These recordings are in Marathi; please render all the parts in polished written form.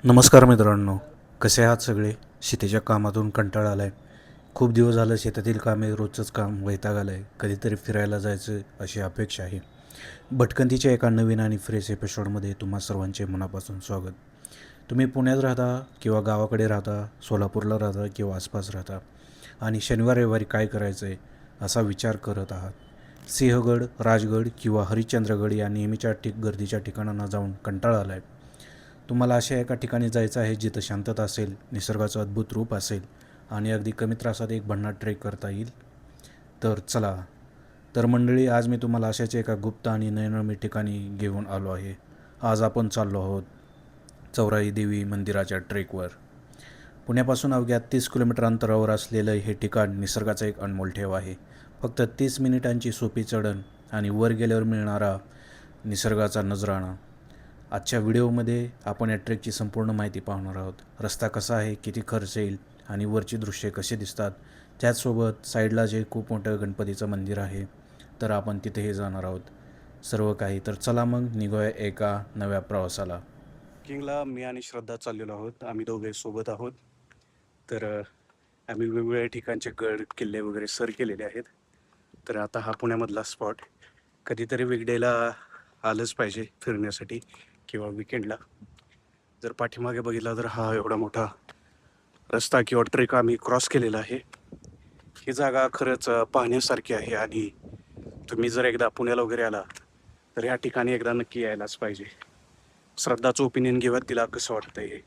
नमस्कार मित्रांनो, कसे आहात सगळे? शेतीच्या कामातून कंटाळा आला आहे. खूप दिवस झालं शेतातील कामे रोजचंच काम वैताग आलं आहे. कधीतरी फिरायला जायचं अशी अपेक्षा आहे. भटकंतीच्या एका नवीन आणि फ्रेश एपिसोडमध्ये तुम्हा सर्वांचे मनापासून स्वागत. तुम्ही पुण्यात राहता किंवा गावाकडे राहता, सोलापूरला राहता किंवा आसपास राहता आणि शनिवार रविवारी काय करायचं आहे असा विचार करत आहात. सिंहगड, राजगड किंवा हरिश्चंद्रगड या नेहमीच्या गर्दीच्या ठिकाणांना जाऊन कंटाळा आला आहे. तुम्हाला अशा एका ठिकाणी जायचं आहे जिथं शांतता असेल, निसर्गाचं अद्भुत रूप असेल आणि अगदी कमी त्रासात एक भन्नाट ट्रेक करता येईल. तर चला. तर मंडळी, आज मी तुम्हाला अशाच एका गुप्त आणि नयनरम्य ठिकाणी घेऊन आलो आहे. आज आपण चाललो आहोत चौराई देवी मंदिराच्या ट्रेकवर. पुण्यापासून अवघ्या 30 किलोमीटर अंतरावर असलेलं हे ठिकाण निसर्गाचा एक अनमोल ठेव आहे. फक्त 30 मिनिटांची सोपी चढण आणि वर गेल्यावर मिळणारा निसर्गाचा नजराणा. आजच्या व्हिडिओमध्ये आपण या ट्रेकची संपूर्ण माहिती पाहणार आहोत. रस्ता कसा आहे, किती खर्च येईल आणि वरची दृश्ये कसे दिसतात. त्याचसोबत साईडला जे खूप मोठं गणपतीचं मंदिर आहे, तर आपण तिथेही जाणार आहोत. सर्व काही. तर चला मग निघूया एका नव्या प्रवासाला. किंगला मी आणि श्रद्धा चाललेलो आहोत. आम्ही दोघे सोबत आहोत. तर आम्ही वेगवेगळ्या ठिकाणचे गड किल्ले वगैरे सर केलेले आहेत. तर आता हा पुण्यामधला स्पॉट. कधीतरी वीकडेला आलंच पाहिजे फिरण्यासाठी किंवा विकेंडला. जर पाठीमागे बघितला तर हा एवढा मोठा रस्ता किंवा ट्रेक आम्ही क्रॉस केलेला आहे. ही जागा खरंच पाहण्यासारखी आहे आणि तुम्ही जर एकदा पुण्याला वगैरे आला तर या ठिकाणी एकदा नक्की यायलाच पाहिजे. श्रद्धाचं ओपिनियन घेऊयात, तिला कसं वाटतं हे.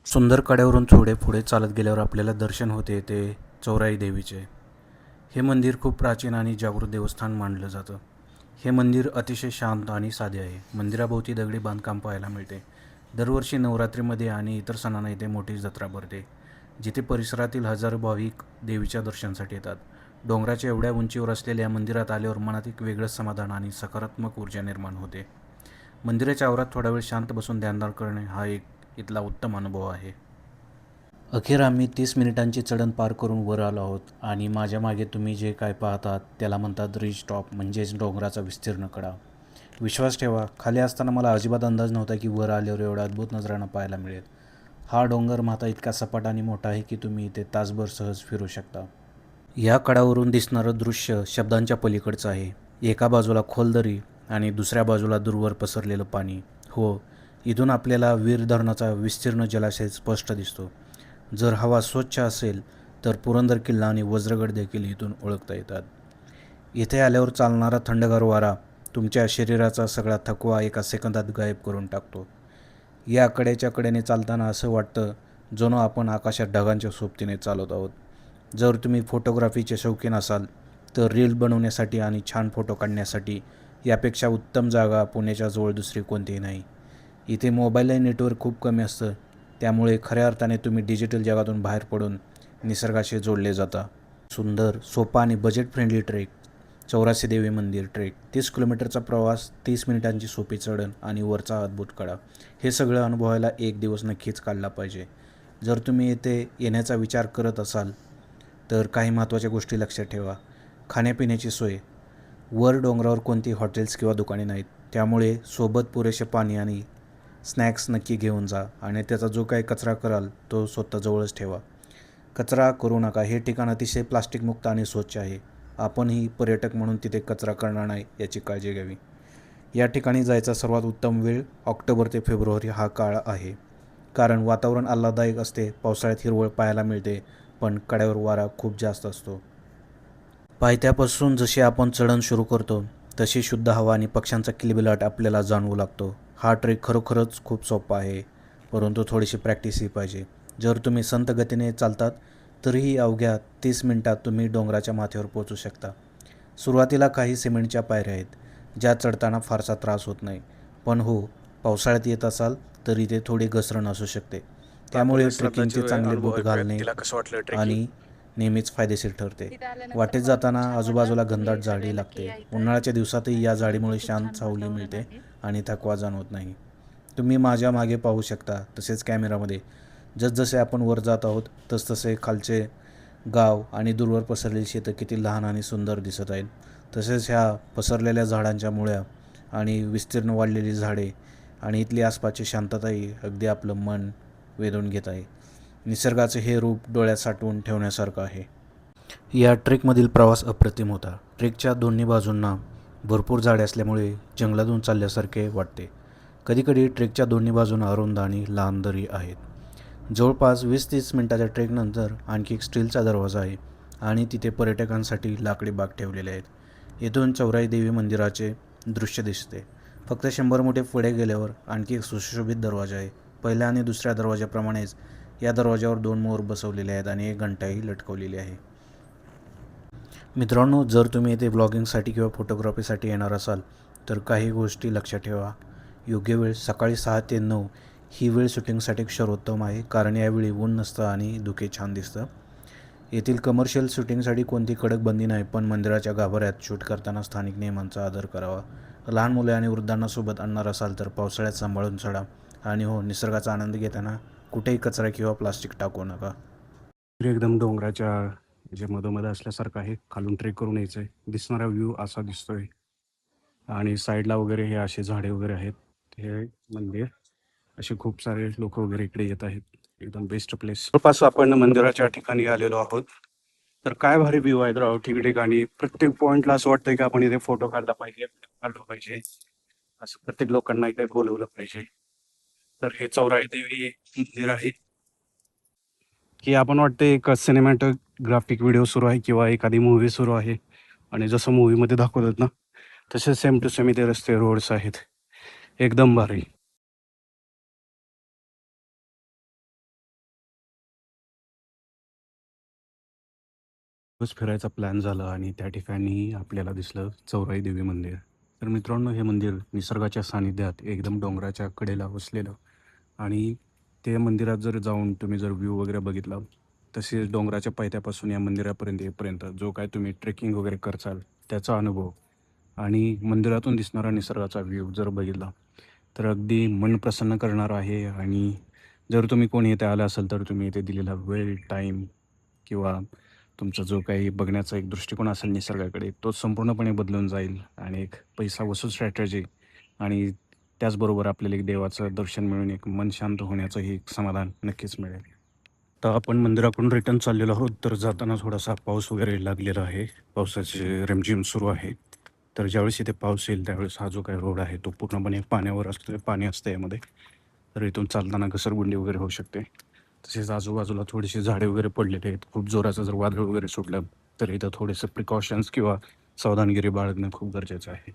सुंदर कड्यावरून थोडे पुढे चालत गेल्यावर आपल्याला दर्शन होते ते चौराई देवीचे. हे मंदिर खूप प्राचीन आणि जागृत देवस्थान मानलं जातं. हे मंदिर अतिशय शांत आणि साधे आहे. मंदिराभोवती दगडी बांधकाम पाहायला मिळते. दरवर्षी नवरात्रीमध्ये आणि इतर सणांना इथे मोठी जत्रा भरते, जिथे परिसरातील हजारो भाविक देवीच्या दर्शनासाठी येतात. डोंगराच्या एवढ्या उंचीवर असलेल्या या मंदिरात आल्यावर मनात एक वेगळंच समाधान आणि सकारात्मक ऊर्जा निर्माण होते. मंदिराच्या आवारात थोडा वेळ शांत बसून ध्यानधारणा करणे हा एक इथला उत्तम अनुभव आहे. अखेर आम्ही 30 मिनिटांची चढण पार करून वर आलो आहोत आणि माझ्या मागे तुम्ही जे काय पाहतात त्याला म्हणतात रिज टॉप, म्हणजेच डोंगराचा विस्तीर्ण कडा. विश्वास ठेवा, खाली असताना मला अजिबात अंदाज नव्हता की वर आल्यावर एवढा अद्भुत नजराणा पाहायला मिळेल. हा डोंगर माथा इतका सपाट आणि मोठा आहे की तुम्ही इथे तासभर सहज फिरू शकता. या कडावरून दिसणारं दृश्य शब्दांच्या पलीकडचं आहे. एका बाजूला खोल दरी आणि दुसऱ्या बाजूला दूरवर पसरलेलं पाणी. हो, इथून आपल्याला वीर धरणाचा विस्तीर्ण जलाशय स्पष्ट दिसतो. जर हवा स्वच्छ असेल तर पुरंदर किल्ला आणि वज्रगड देखील इथून ओळखता येतात. इथे आल्यावर चालणारा थंडगार वारा तुमच्या शरीराचा सगळा थकवा एका सेकंदात गायब करून टाकतो. या कडेच्या कडेने चालताना असं वाटतं जणू आपण आकाशात ढगांच्या सोबतीने चालत आहोत. जर तुम्ही फोटोग्राफीचे शौकीन असाल तर रील बनवण्यासाठी आणि छान फोटो काढण्यासाठी यापेक्षा उत्तम जागा पुण्याच्या जवळ दुसरी कोणतीही नाही. इथे मोबाईल नेटवर्क खूप कमी असतं, त्यामुळे खऱ्या अर्थाने तुम्ही डिजिटल जगातून बाहेर पडून निसर्गाशी जोडले जाता. सुंदर, सोपा आणि बजेट फ्रेंडली ट्रेक. चौरासी देवी मंदिर ट्रेक. 30 किलोमीटरचा प्रवास, 30 मिनिटांची सोपी चढण आणि वरचा अद्भुत कडा. हे सगळं अनुभवायला एक दिवस नक्कीच काढला पाहिजे. जर तुम्ही येथे येण्याचा विचार करत असाल तर काही महत्त्वाच्या गोष्टी लक्षात ठेवा. खाण्यापिण्याची सोय. वर डोंगरावर कोणती हॉटेल्स किंवा दुकाने नाहीत, त्यामुळे सोबत पुरेसे पाणी आणि स्नॅक्स नक्की घेऊन जा आणि त्याचा जो काही कचरा कराल तो स्वतःजवळच ठेवा. कचरा करू नका. हे ठिकाण अतिशय प्लास्टिकमुक्त आणि स्वच्छ आहे. आपणही पर्यटक म्हणून तिथे कचरा करणार नाही याची काळजी घ्यावी. या ठिकाणी जायचा सर्वात उत्तम वेळ ऑक्टोबर ते फेब्रुवारी हा काळ आहे, कारण वातावरण आल्हाददायक असते. पावसाळ्यात हिरवळ पाहायला मिळते, पण कड्यावर वारा खूप जास्त असतो. पायथ्यापासून जशी आपण चढण सुरू करतो तशी शुद्ध हवा आणि पक्ष्यांचा किलबिलाट आपल्याला जाणवू लागतो. हा ट्रेक खरोखरच खूप सोपा आहे, परंतु थोडीशी प्रॅक्टिसही पाहिजे. जर तुम्ही संत गतीने चालतात तरीही अवघ्या 30 मिनिटात तुम्ही डोंगराच्या माथ्यावर पोहोचू शकता. सुरुवातीला काही सिमेंटच्या पायऱ्या आहेत, ज्या चढताना फारसा त्रास होत नाही. पण हो, पावसाळ्यात येत असाल तर इथे थोडी घसरण असू शकते. त्यामुळे ट्रेकिंगचे चांगले बूट घालणे आणि नेहमीच फायदेशीर ठरते. वाटेत जाताना आजूबाजूला घनदाट झाडी लागते. उन्हाळ्याच्या दिवसातही या झाडीमुळे शांत सावली मिळते आणि थकवा जाणवत नाही. तुम्ही माझ्या मागे पाहू शकता, तसेच कॅमेरामध्ये. जसजसे आपण वर जात आहोत तसतसे खालचे गाव आणि दूरवर पसरलेली शेतं किती लहान आणि सुंदर दिसत आहेत. तसेच ह्या पसरलेल्या झाडांच्या मुळ्या आणि विस्तीर्ण वाढलेली झाडे आणि इथली आसपासची शांतताही अगदी आपलं मन वेधून घेत आहे. निसर्गाचे हे रूप डोळ्यात साठवून ठेवण्यासारखं आहे. या ट्रेकमधील प्रवास अप्रतिम होता. ट्रेकच्या दोन्ही बाजूंना भरपूर झाडे असल्यामुळे जंगलातून चालल्यासारखे वाटते. कधीकधी ट्रेकच्या दोन्ही बाजूंना अरुंद आणि लहान दरी आहेत. जवळपास 20-30 मिनिटाच्या ट्रेकनंतर आणखी एक स्टीलचा दरवाजा आहे आणि तिथे पर्यटकांसाठी लाकडी बाग ठेवलेले आहेत. येथून चौराई देवी मंदिराचे दृश्य दिसते. फक्त 100 मोठे पुढे गेल्यावर आणखी एक सुशोभित दरवाजा आहे. पहिल्या आणि दुसऱ्या दरवाजाप्रमाणेच या दरवाजावर 2 मोर बसवलेले आहेत आणि एक घंटाही लटकवलेली आहे. मित्रांनो, जर तुम्ही येथे ब्लॉगिंगसाठी किंवा फोटोग्राफीसाठी येणार असाल तर काही गोष्टी लक्षात ठेवा. योग्य वेळ सकाळी 6 ते 9 ही वेळ शूटिंगसाठी सर्वोत्तम आहे, कारण यावेळी ऊन नसतं आणि धुके छान दिसतं. येथील कमर्शियल शूटिंगसाठी कोणती कडक बंदी नाही, पण मंदिराच्या गाभाऱ्यात शूट करताना स्थानिक नियमांचा आदर करावा. लहान मुले आणि वृद्धांना सोबत आणणार असाल तर पावसाळ्यात सांभाळून चढा. आणि हो, निसर्गाचा आनंद घेताना कुठेही कचरा किंवा प्लास्टिक टाकू नका. एकदम डोंगराच्या जे मधोमध असल्यासारखं आहे. खालून ट्रेक करून यायचं आहे. दिसणारा व्ह्यू असा दिसतोय आणि साईडला वगैरे हे असे झाडे वगैरे आहेत. हे मंदिर असे खूप सारे लोक वगैरे इकडे येत आहेत. एकदम बेस्ट प्लेस. जवळपास आपण मंदिराच्या ठिकाणी आलेलो आहोत. तर काय भारी व्ह्यू आहे राव ठिकठिकाणी. प्रत्येक पॉइंटला असं वाटतंय की आपण इथे फोटो काढला पाहिजे. असं प्रत्येक लोकांना इथे बोलवलं पाहिजे. तर हे चौराई देवी मंदिर आहे की आपण वाटते एक सिनेमॅटोग्राफिक व्हिडिओ सुरू आहे किंवा एखादी मूव्ही सुरू आहे आणि जसं मूव्हीमध्ये दाखवतात ना तसे सेम टू सेम इथे रस्ते रोड्स आहेत. एकदम भारी. बस फिरायचा प्लॅन झाला आणि त्या ठिकाणी आपल्याला दिसलं चौराई देवी मंदिर. तर मित्रांनो, हे मंदिर निसर्गाच्या सानिध्यात एकदम डोंगराच्या कडेला वसलेलं आणि ते मंदिरात जर जाऊन तुम्ही जर व्ह्यू वगैरे बघितला, तसेच डोंगराच्या पायथ्यापासून या मंदिरापर्यंत येईपर्यंत जो काय तुम्ही ट्रेकिंग वगैरे करचाल त्याचा अनुभव आणि मंदिरातून दिसणारा निसर्गाचा व्ह्यू जर बघितला तर अगदी मन प्रसन्न करणार आहे. आणि जर तुम्ही कोणी इथे आला असाल तर तुम्ही इथे दिलेला वेळ, टाईम किंवा तुमचा जो काही बघण्याचा एक दृष्टिकोन असेल निसर्गाकडे तो संपूर्णपणे बदलून जाईल आणि एक पैसा वसूल स्ट्रॅटेजी आणि त्याचबरोबर आपल्याला एक देवाचं दर्शन मिळून एक मन शांत होण्याचंही एक समाधान नक्कीच मिळेल. तर आपण मंदिराकडून रिटर्न चाललेलो आहोत. तर जाताना थोडासा पाऊस वगैरे लागलेला आहे. पावसाचे रिमझिम सुरू आहे. तर ज्यावेळेस इथे पाऊस येईल त्यावेळेस हा जो काही रोड आहे तो पूर्णपणे पाण्यावर असतो. पाणी असतं यामध्ये. तर इथून चालताना घसरगुंडी वगैरे होऊ शकते. तसेच आजूबाजूला थोडीशी झाडे वगैरे पडलेले आहेत. खूप जोराचं जर वादळ वगैरे सुटलं तर इथं थोडेसे प्रिकॉशन्स किंवा सावधानगिरी बाळगणं खूप गरजेचं आहे.